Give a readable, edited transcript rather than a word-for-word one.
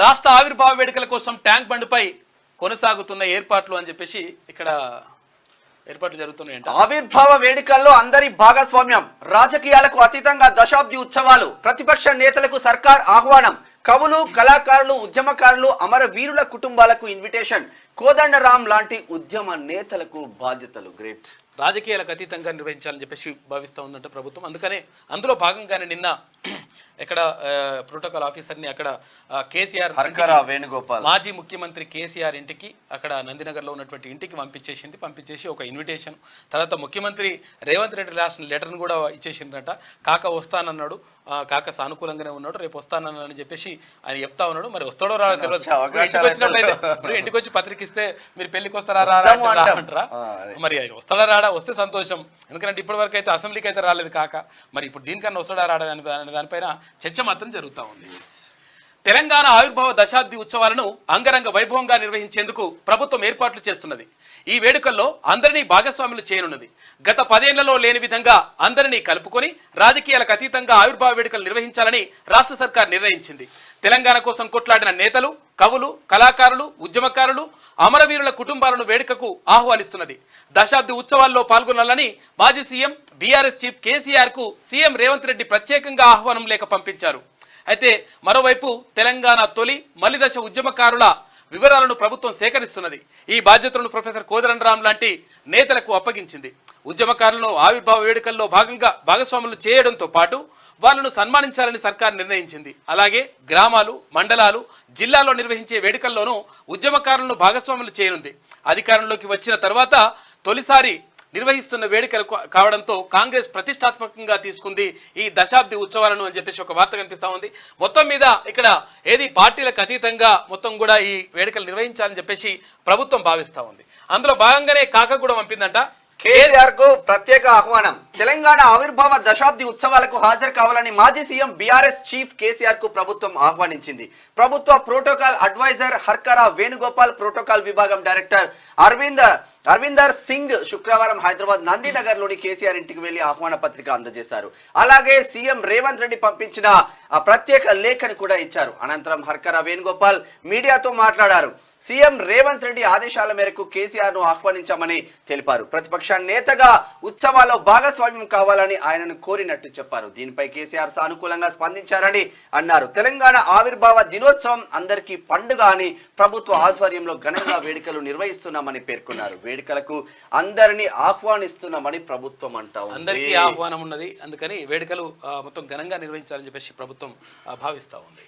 రాష్ట్ర ఆవిర్భావ వేడుకల కోసం ట్యాంక్ బండ్పై కొనసాగుతున్న ఏర్పాట్లు అని చెప్పేసి ఇక్కడ ఏర్పాట్లు జరుగుతున్నాయి. ఆవిర్భావ వేడుకల్లో అందరి భాగస్వామ్యం, రాజకీయాలకు అతీతంగా దశాబ్ది ఉత్సవాలు, ప్రతిపక్ష నేతలకు సర్కార్ ఆహ్వానం, కవులు, కళాకారులు, ఉద్యమకారులు, అమరవీరుల కుటుంబాలకు ఇన్విటేషన్, కోదండరాం లాంటి ఉద్యమ నేతలకు బాధ్యతలు. గ్రేట్. రాజకీయాలకు అతీతంగా నిర్వహించాలని చెప్పేసి భావిస్తూ ఉందంటే ప్రభుత్వం. అందుకనే అందులో భాగంగానే నిన్న ఇక్కడ ప్రోటోకాల్ ఆఫీసర్ని అక్కడ కేసీఆర్ వేణుగోపాల్ మాజీ ముఖ్యమంత్రి కేసీఆర్ ఇంటికి అక్కడ నందినగర్లో ఉన్నటువంటి ఇంటికి పంపించేసి ఒక ఇన్విటేషన్, తర్వాత ముఖ్యమంత్రి రేవంత్ రెడ్డి రాసిన లెటర్ను కూడా ఇచ్చేసిండ్రట. కాక వస్తానన్నాడు, కాక సానుకూలంగానే ఉన్నాడు, రేపు వస్తానని చెప్పేసి ఆయన చెప్తా ఉన్నాడు. మరి వస్తాడో రాడో తెలియదు. ఇంటికి వచ్చి పత్రిక ఇస్తే మీరు పెళ్లికి వస్తారా అంటారా? మరి ఆయన వస్తాడా రాడా? వస్తే సంతోషం, ఎందుకంటే ఇప్పటి వరకు అయితే అసెంబ్లీకి అయితే రాలేదు కాక. మరి ఇప్పుడు దీనికన్నా వస్తాడా రాడా అనే దానిపైన చర్చ మాత్రం జరుగుతూ ఉంది. తెలంగాణ ఆవిర్భావ దశాబ్ది ఉత్సవాలను అంగరంగ వైభవంగా నిర్వహించేందుకు ప్రభుత్వం ఏర్పాట్లు చేస్తున్నది. ఈ వేడుకల్లో అందరినీ భాగస్వాములు చేయనున్నది. గత 10 ఏళ్లలో లేని విధంగా అందరినీ కలుపుకొని రాజకీయాలకు అతీతంగా ఆవిర్భావ వేడుకలు నిర్వహించాలని రాష్ట్ర సర్కార్ నిర్ణయించింది. తెలంగాణ కోసం కొట్లాడిన నేతలు, కవులు, కళాకారులు, ఉద్యమకారులు, అమరవీరుల కుటుంబాలను వేడుకకు ఆహ్వానిస్తున్నది. దశాబ్ది ఉత్సవాల్లో పాల్గొనాలని మాజీ సీఎం బీఆర్ఎస్ చీఫ్ కేసీఆర్ కు సీఎం రేవంత్ రెడ్డి ప్రత్యేకంగా ఆహ్వానం లేఖ పంపించారు. అయితే మరోవైపు తెలంగాణ తొలి మలిదశ ఉద్యమకారుల వివరాలను ప్రభుత్వం సేకరిస్తున్నది. ఈ బాధ్యతలను ప్రొఫెసర్ కోదండరాం లాంటి నేతలకు అప్పగించింది. ఉద్యమకారులను ఆవిర్భావ వేడుకల్లో భాగస్వాములు చేయడంతో పాటు వాళ్ళను సన్మానించాలని సర్కార్ నిర్ణయించింది. అలాగే గ్రామాలు, మండలాలు, జిల్లాల్లో నిర్వహించే వేడుకల్లోనూ ఉద్యమకారులను భాగస్వాములు చేయనుంది. అధికారంలోకి వచ్చిన తర్వాత తొలిసారి నిర్వహిస్తున్న వేడుకలు కావడంతో కాంగ్రెస్ ప్రతిష్టాత్మకంగా తీసుకుంది ఈ దశాబ్ది ఉత్సవాలను అని చెప్పేసి ఒక వార్త కనిపిస్తా ఉంది. మొత్తం మీద ఇక్కడ ఏది పార్టీలకు అతీతంగా మొత్తం కూడా ఈ వేడుకలు నిర్వహించాలని చెప్పేసి ప్రభుత్వం భావిస్తా ఉంది. అందులో భాగంగానే కాక కూడా పంపిందంట కేసీఆర్ కు ప్రత్యేక ఆహ్వానం. తెలంగాణ ఆవిర్భావ దశాబ్ది ఉత్సవాలకు హాజరు కావాలని మాజీ సీఎం బీఆర్ఎస్ చీఫ్ కేసీఆర్ కు ప్రభుత్వం ఆహ్వానించింది. ప్రభుత్వ protocol adviser Harkara Venugopal, protocol విభాగం డైరెక్టర్ అరవిందర్ సింగ్ శుక్రవారం హైదరాబాద్ నందినగర్ లోని కేసీఆర్ ఇంటికి వెళ్లి ఆహ్వాన పత్రిక అందజేశారు. అలాగే సీఎం రేవంత్ రెడ్డి పంపించిన ప్రత్యేక లేఖను కూడా ఇచ్చారు. అనంతరం హర్కరా వేణుగోపాల్ మీడియాతో మాట్లాడారు. సీఎం రేవంత్ రెడ్డి ఆదేశాల మేరకు కేసీఆర్ ను ఆహ్వానించామని తెలిపారు. ప్రతిపక్ష నేతగా ఉత్సవాల్లో భాగస్వామ్యం కావాలని ఆయనను కోరినట్టు చెప్పారు. దీనిపై కేసీఆర్ సానుకూలంగా స్పందించారని అన్నారు. తెలంగాణ ఆవిర్భావ దినోత్సవం అందరికీ పండుగ అని ప్రభుత్వ ఆధ్వర్యంలో ఘనంగా వేడుకలు నిర్వహిస్తున్నామని పేర్కొన్నారు. వేడుకలకు అందరినీ ఆహ్వానిస్తున్నామని ప్రభుత్వం అంటా ఉంది. అందరికీ ఆహ్వానం ఉన్నది, అందుకని వేడుకలు మొత్తం ఘనంగా నిర్వహించాలని చెప్పేసి ప్రభుత్వం భావిస్తా ఉంది.